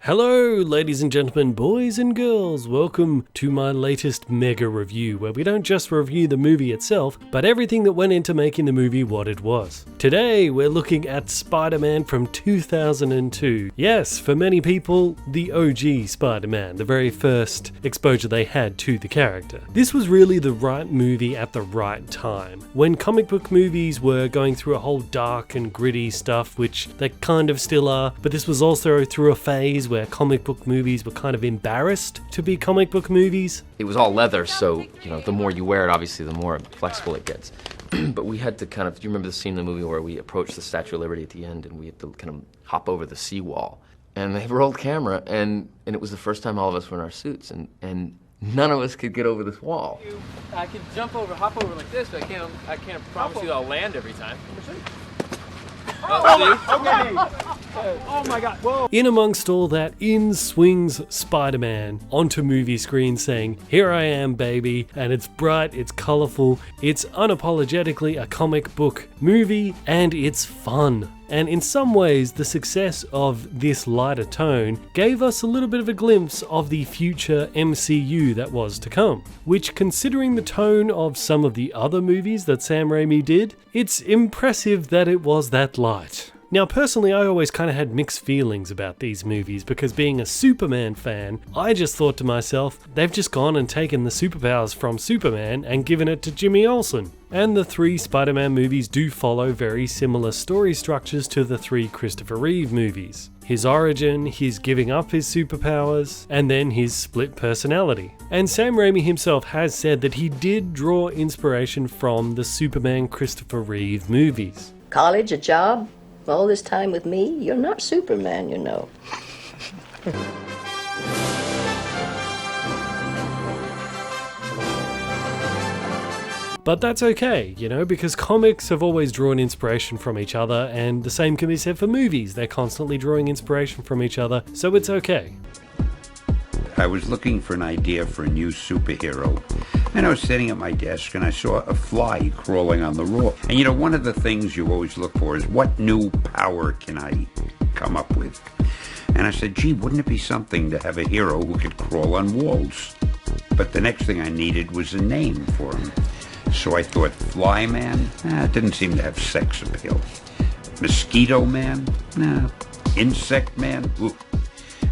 Hello, ladies and gentlemen, boys and girls. Welcome to my latest mega review, where we don't just review the movie itself, but everything that went into making the movie what it was. Today, we're looking at Spider-Man from 2002. Yes, for many people, the OG Spider-Man, the very first exposure they had to the character. This was really the right movie at the right time, when comic book movies were going through a whole dark and gritty stuff, which they kind of still are, but this was also through a phase where comic book movies were kind of embarrassed to be comic book movies. It was all leather, so, the more you wear it, obviously, the more flexible it gets. But we had to do you remember the scene in the movie where we approached the Statue of Liberty at the end and we had to kind of hop over the seawall? And they rolled camera, and it was the first time all of us were in our suits, and none of us could get over this wall. I could hop over like this, but I can't promise you I'll land every time. Oh my god, whoa. In amongst all that, in swings Spider-Man onto movie screen saying, "Here I am, baby," and it's bright, it's colourful, it's unapologetically a comic book movie, and it's fun. And in some ways, the success of this lighter tone gave us a little bit of a glimpse of the future MCU that was to come, which, considering the tone of some of the other movies that Sam Raimi did, it's impressive that it was that light. Now, personally, I always kind of had mixed feelings about these movies because being a Superman fan, I just thought to myself, they've just gone and taken the superpowers from Superman and given it to Jimmy Olsen. And the three Spider-Man movies do follow very similar story structures to the three Christopher Reeve movies. His origin, his giving up his superpowers, and then his split personality. And Sam Raimi himself has said that he did draw inspiration from the Superman Christopher Reeve movies. College, a job, all this time with me, you're not Superman, you know. But that's okay, because comics have always drawn inspiration from each other, and the same can be said for movies. They're constantly drawing inspiration from each other, so it's okay. I was looking for an idea for a new superhero, and I was sitting at my desk and I saw a fly crawling on the roof. And one of the things you always look for is, what new power can I come up with? And I said, gee, wouldn't it be something to have a hero who could crawl on walls? But the next thing I needed was a name for him. So I thought, Fly Man? It didn't seem to have sex appeal. Mosquito Man? Nah. Insect Man? Ooh.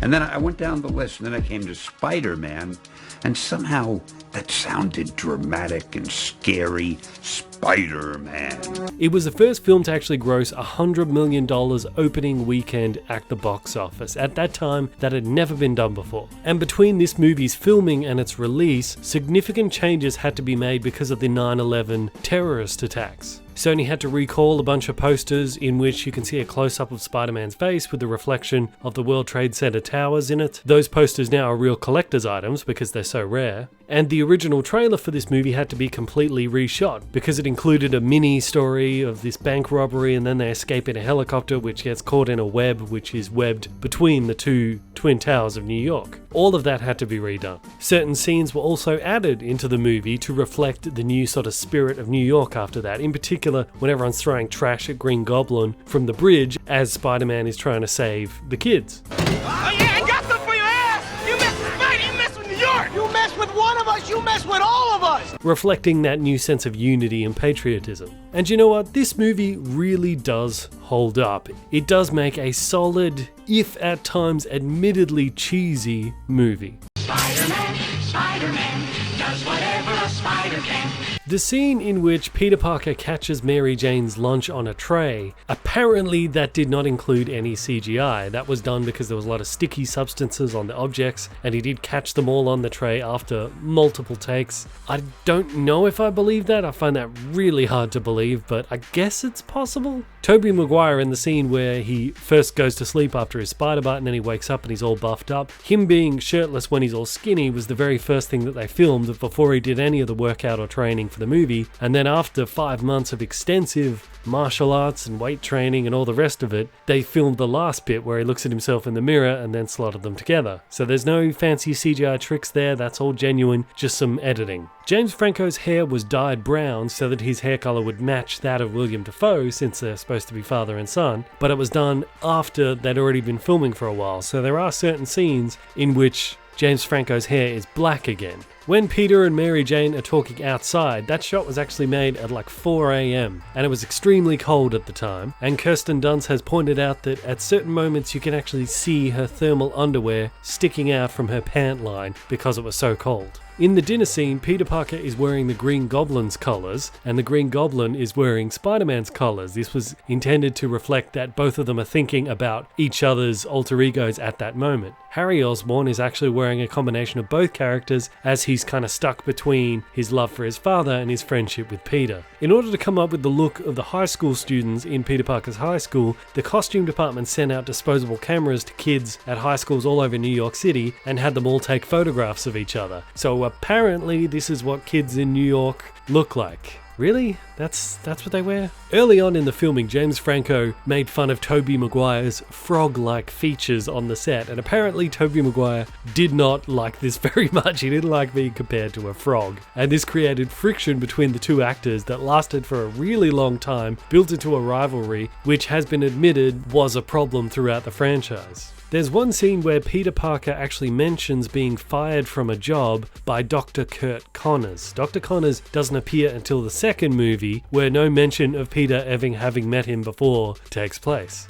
And then I went down the list, and then I came to Spider-Man, and somehow that sounded dramatic and scary. Spider-Man. It was the first film to actually gross $100 million opening weekend at the box office. At that time, that had never been done before. And between this movie's filming and its release, significant changes had to be made because of the 9/11 terrorist attacks. Sony had to recall a bunch of posters in which you can see a close-up of Spider-Man's face with the reflection of the World Trade Center towers in it. Those posters now are real collector's items because they're so rare. And the original trailer for this movie had to be completely reshot because it included a mini story of this bank robbery, and then they escape in a helicopter which gets caught in a web which is webbed between the two Twin Towers of New York. All of that had to be redone. Certain scenes were also added into the movie to reflect the new sort of spirit of New York after that. In particular, when everyone's throwing trash at Green Goblin from the bridge as Spider-Man is trying to save the kids. Oh yeah, I got some for your ass! You mess with Spidey, you mess with New York! You mess with one of us, you mess with all of us! Reflecting that new sense of unity and patriotism. And you know what? This movie really does hold up. It does make a solid, if at times admittedly cheesy, movie. Spider-Man does whatever a spider can. The scene in which Peter Parker catches Mary Jane's lunch on a tray, apparently that did not include any CGI. That was done because there was a lot of sticky substances on the objects, and he did catch them all on the tray after multiple takes. I don't know if I believe that. I find that really hard to believe, but I guess it's possible. Tobey Macguires in the scene where he first goes to sleep after his spider bite and then he wakes up and he's all buffed up, him being shirtless when he's all skinny was the very first thing that they filmed before he did any of the workout or training for for the movie, and then after 5 months of extensive martial arts and weight training and all the rest of it, they filmed the last bit where he looks at himself in the mirror and then slotted them together. So there's no fancy CGI tricks there, that's all genuine, just some editing. James Franco's hair was dyed brown so that his hair colour would match that of William Dafoe, since they're supposed to be father and son, but it was done after they'd already been filming for a while, so there are certain scenes in which James Franco's hair is black again. When Peter and Mary Jane are talking outside, that shot was actually made at like 4 AM, and it was extremely cold at the time, and Kirsten Dunst has pointed out that at certain moments you can actually see her thermal underwear sticking out from her pant line because it was so cold. In the dinner scene, Peter Parker is wearing the Green Goblin's colours, and the Green Goblin is wearing Spider-Man's colours. This was intended to reflect that both of them are thinking about each other's alter egos at that moment. Harry Osborn is actually wearing a combination of both characters, as he's kind of stuck between his love for his father and his friendship with Peter. In order to come up with the look of the high school students in Peter Parker's high school, the costume department sent out disposable cameras to kids at high schools all over New York City and had them all take photographs of each other. So apparently this is what kids in New York look like. Really? That's what they wear? Early on in the filming, James Franco made fun of Tobey Maguire's frog-like features on the set, and apparently Tobey Maguire did not like this very much. He didn't like being compared to a frog, and this created friction between the two actors that lasted for a really long time, built into a rivalry which has been admitted was a problem throughout the franchise. There's one scene where Peter Parker actually mentions being fired from a job by Dr. Kurt Connors. Dr. Connors doesn't appear until the second movie, where no mention of Peter ever having met him before takes place.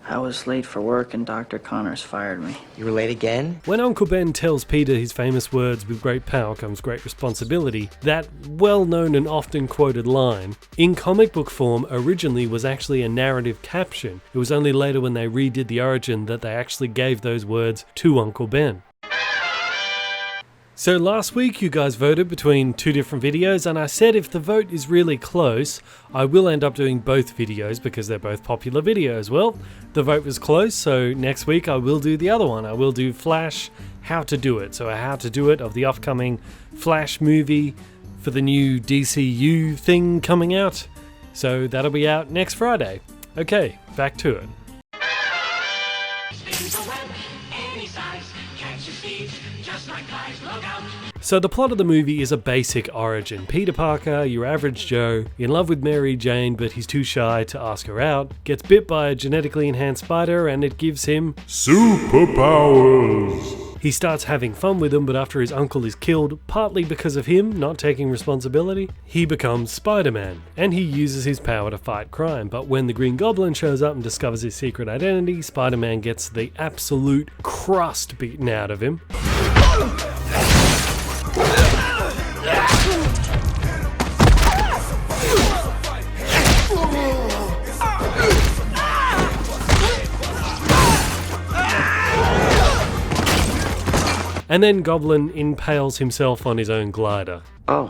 I was late for work and Dr. Connors fired me. You were late again? When Uncle Ben tells Peter his famous words, "With great power comes great responsibility," that well-known and often quoted line, in comic book form originally was actually a narrative caption. It was only later when they redid the origin that they actually gave those words to Uncle Ben. So last week you guys voted between two different videos, and I said if the vote is really close, I will end up doing both videos because they're both popular videos. Well, the vote was close, so next week I will do the other one. I will do Flash, How to Do It. So a How to Do It of the upcoming Flash movie for the new DCU thing coming out. So that'll be out next Friday. Okay, back to it. So the plot of the movie is a basic origin. Peter Parker, your average Joe, in love with Mary Jane, but he's too shy to ask her out, gets bit by a genetically enhanced spider and it gives him superpowers. He starts having fun with them, but after his uncle is killed, partly because of him not taking responsibility, he becomes Spider-Man, and he uses his power to fight crime. But when the Green Goblin shows up and discovers his secret identity, Spider-Man gets the absolute crust beaten out of him. And then Goblin impales himself on his own glider. Oh.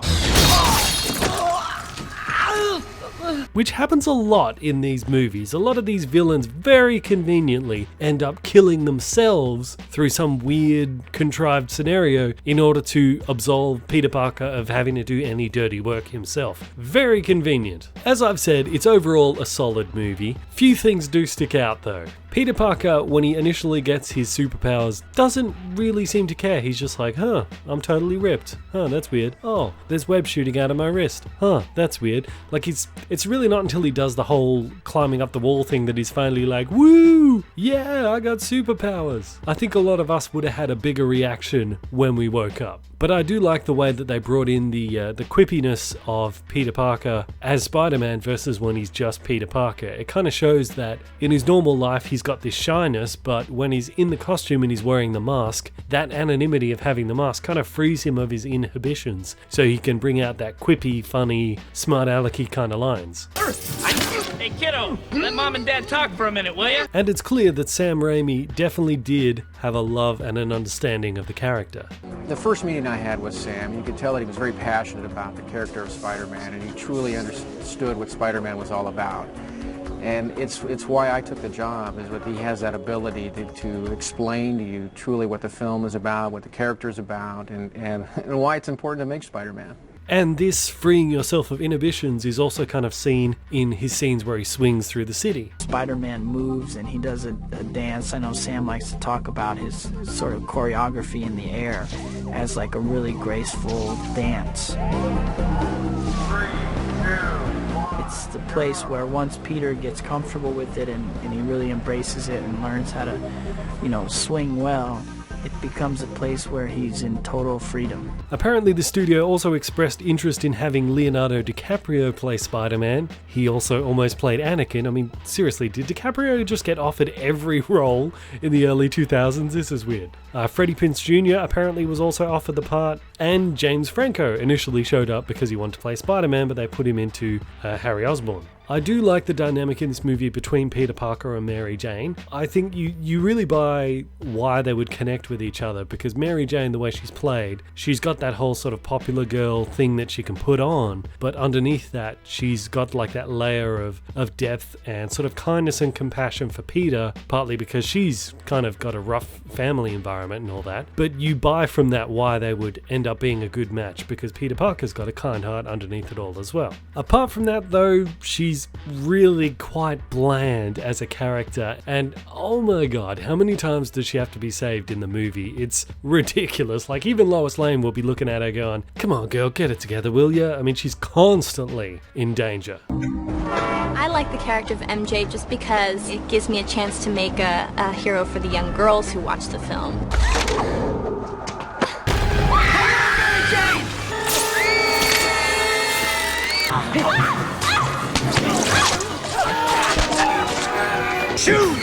Which happens a lot in these movies. A lot of these villains very conveniently end up killing themselves through some weird contrived scenario in order to absolve Peter Parker of having to do any dirty work himself. Very convenient. As I've said, it's overall a solid movie. Few things do stick out though. Peter Parker, when he initially gets his superpowers, doesn't really seem to care. He's just like, huh, I'm totally ripped. Huh, that's weird. Oh, there's web shooting out of my wrist. Huh, that's weird. Like, it's really not until he does the whole climbing up the wall thing that he's finally like, woo, yeah, I got superpowers. I think a lot of us would have had a bigger reaction when we woke up. But I do like the way that they brought in the quippiness of Peter Parker as Spider-Man versus when he's just Peter Parker. It kind of shows that in his normal life he's got this shyness, but when he's in the costume and he's wearing the mask, that anonymity of having the mask kind of frees him of his inhibitions, so he can bring out that quippy, funny, smart alecky kind of lines. Hey kiddo, let mom and dad talk for a minute, will ya? And it's clear that Sam Raimi definitely did have a love and an understanding of the character. The first meeting I had with Sam, you could tell that he was very passionate about the character of Spider-Man, and he truly understood what Spider-Man was all about. And it's why I took the job, is that he has that ability to explain to you truly what the film is about, what the character is about, and why it's important to make Spider-Man. And this freeing yourself of inhibitions is also kind of seen in his scenes where he swings through the city. Spider-Man moves and he does a dance. I know Sam likes to talk about his sort of choreography in the air as like a really graceful dance. It's the place where once Peter gets comfortable with it and he really embraces it and learns how to, swing well, it becomes a place where he's in total freedom. Apparently the studio also expressed interest in having Leonardo Dicaprio play Spider-Man. He also almost played Anakin. I mean, seriously, did DiCaprio just get offered every role in the early 2000s? This is weird. Freddie Prinze Jr. apparently was also offered the part, and James Franco initially showed up because he wanted to play Spider-Man, but they put him into Harry Osborn. I do like the dynamic in this movie between Peter Parker and Mary Jane. I think you really buy why they would connect with each other, because Mary Jane, the way she's played, she's got that whole sort of popular girl thing that she can put on, but underneath that, she's got like that layer of depth and sort of kindness and compassion for Peter, partly because she's kind of got a rough family environment and all that. But you buy from that why they would end up being a good match, because Peter Parker's got a kind heart underneath it all as well. Apart from that though, she's really quite bland as a character, and oh my god, how many times does she have to be saved in the movie? It's ridiculous. Like, even Lois Lane will be looking at her going, come on girl, get it together, will ya? I mean, she's constantly in danger. I like the character of MJ just because it gives me a chance to make a hero for the young girls who watch the film. Shoot!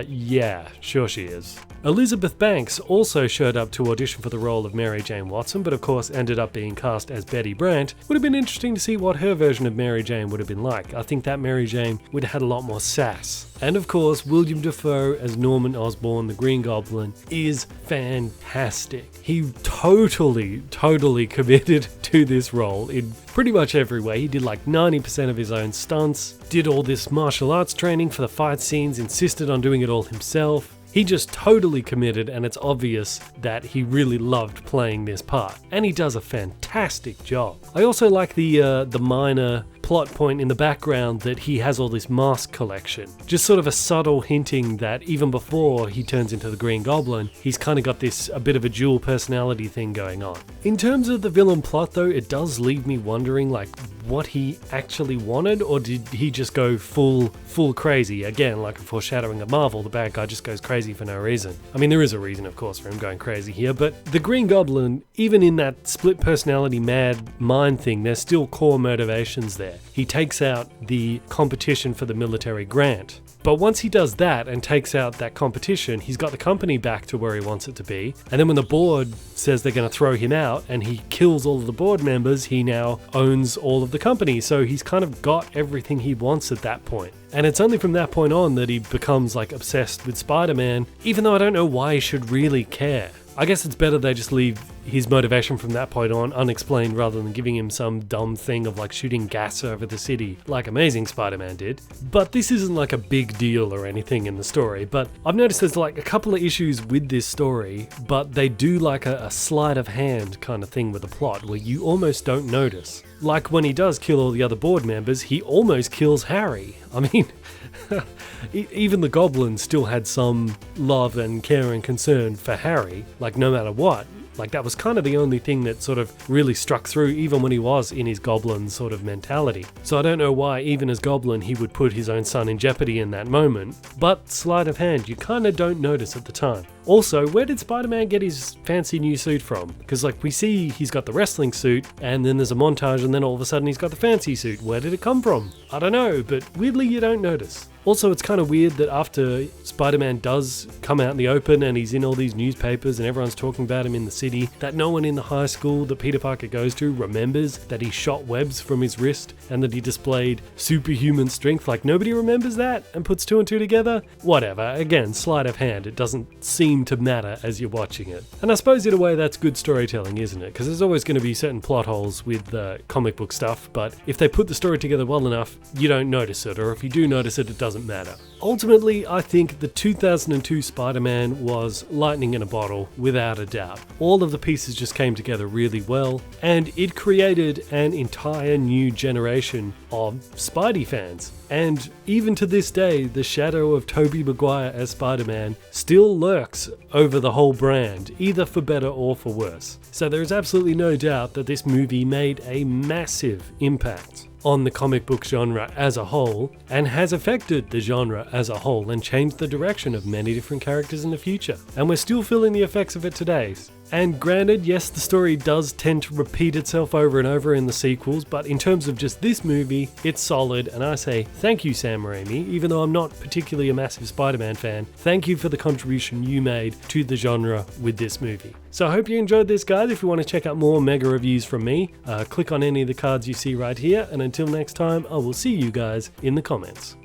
Yeah, sure she is. Elizabeth Banks also showed up to audition for the role of Mary Jane Watson, but of course ended up being cast as Betty Brant. Would have been interesting to see what her version of Mary Jane would have been like. I think that Mary Jane would have had a lot more sass. And of course, William Dafoe as Norman Osborn, the Green Goblin, is fantastic. He totally committed to this role in pretty much every way. He did like 90% of his own stunts, did all this martial arts training for the fight scenes, insisted on doing it all himself. He just totally committed, and it's obvious that he really loved playing this part. And he does a fantastic job. I also like the minor plot point in the background that he has all this mask collection. Just sort of a subtle hinting that even before he turns into the Green Goblin, he's kind of got this a bit of a dual personality thing going on. In terms of the villain plot though, it does leave me wondering like what he actually wanted, or did he just go full crazy? Again, like a foreshadowing of Marvel, the bad guy just goes crazy for no reason. I mean, there is a reason of course for him going crazy here, but the Green Goblin, even in that split personality mad mind thing, there's still core motivations there. He takes out the competition for the military grant. But once he does that and takes out that competition, he's got the company back to where he wants it to be. And then when the board says they're going to throw him out and he kills all of the board members, he now owns all of the company. So he's kind of got everything he wants at that point. And it's only from that point on that he becomes like obsessed with Spider-Man, even though I don't know why he should really care. I guess it's better they just leave his motivation from that point on unexplained rather than giving him some dumb thing of like shooting gas over the city like Amazing Spider-Man did. But this isn't like a big deal or anything in the story, but I've noticed there's like a couple of issues with this story, but they do like a sleight of hand kind of thing with the plot where you almost don't notice. Like when he does kill all the other board members, he almost kills Harry. I mean, even the Goblin still had some love and care and concern for Harry, like no matter what. Like that was kind of the only thing that sort of really struck through even when he was in his Goblin sort of mentality. So I don't know why even as Goblin he would put his own son in jeopardy in that moment, but sleight of hand, you kind of don't notice at the time. Also, where did Spider-Man get his fancy new suit from? Because like we see he's got the wrestling suit and then there's a montage and then all of a sudden he's got the fancy suit. Where did it come from? I don't know, but weirdly you don't notice. Also, it's kind of weird that after Spider-Man does come out in the open and he's in all these newspapers and everyone's talking about him in the city, that no one in the high school that Peter Parker goes to remembers that he shot webs from his wrist and that he displayed superhuman strength. Like nobody remembers that and puts two and two together? Whatever, again, sleight of hand. It doesn't seem to matter as you're watching it. And I suppose in a way that's good storytelling, isn't it? Because there's always going to be certain plot holes with comic book stuff, but if they put the story together well enough, you don't notice it, or if you do notice it, it doesn't doesn't matter. Ultimately, I think the 2002 Spider-Man was lightning in a bottle, without a doubt. All of the pieces just came together really well, and it created an entire new generation of Spidey fans. And even to this day, the shadow of Tobey Maguire as Spider-Man still lurks over the whole brand, either for better or for worse. So there is absolutely no doubt that this movie made a massive impact on the comic book genre as a whole, and has affected the genre as a whole and changed the direction of many different characters in the future. And we're still feeling the effects of it today. And granted, yes, the story does tend to repeat itself over and over in the sequels, but in terms of just this movie, it's solid, and I say thank you, Sam Raimi. Even though I'm not particularly a massive Spider-Man fan, thank you for the contribution you made to the genre with this movie. So I hope you enjoyed this, guys. If you want to check out more mega reviews from me, click on any of the cards you see right here, and until next time, I will see you guys in the comments.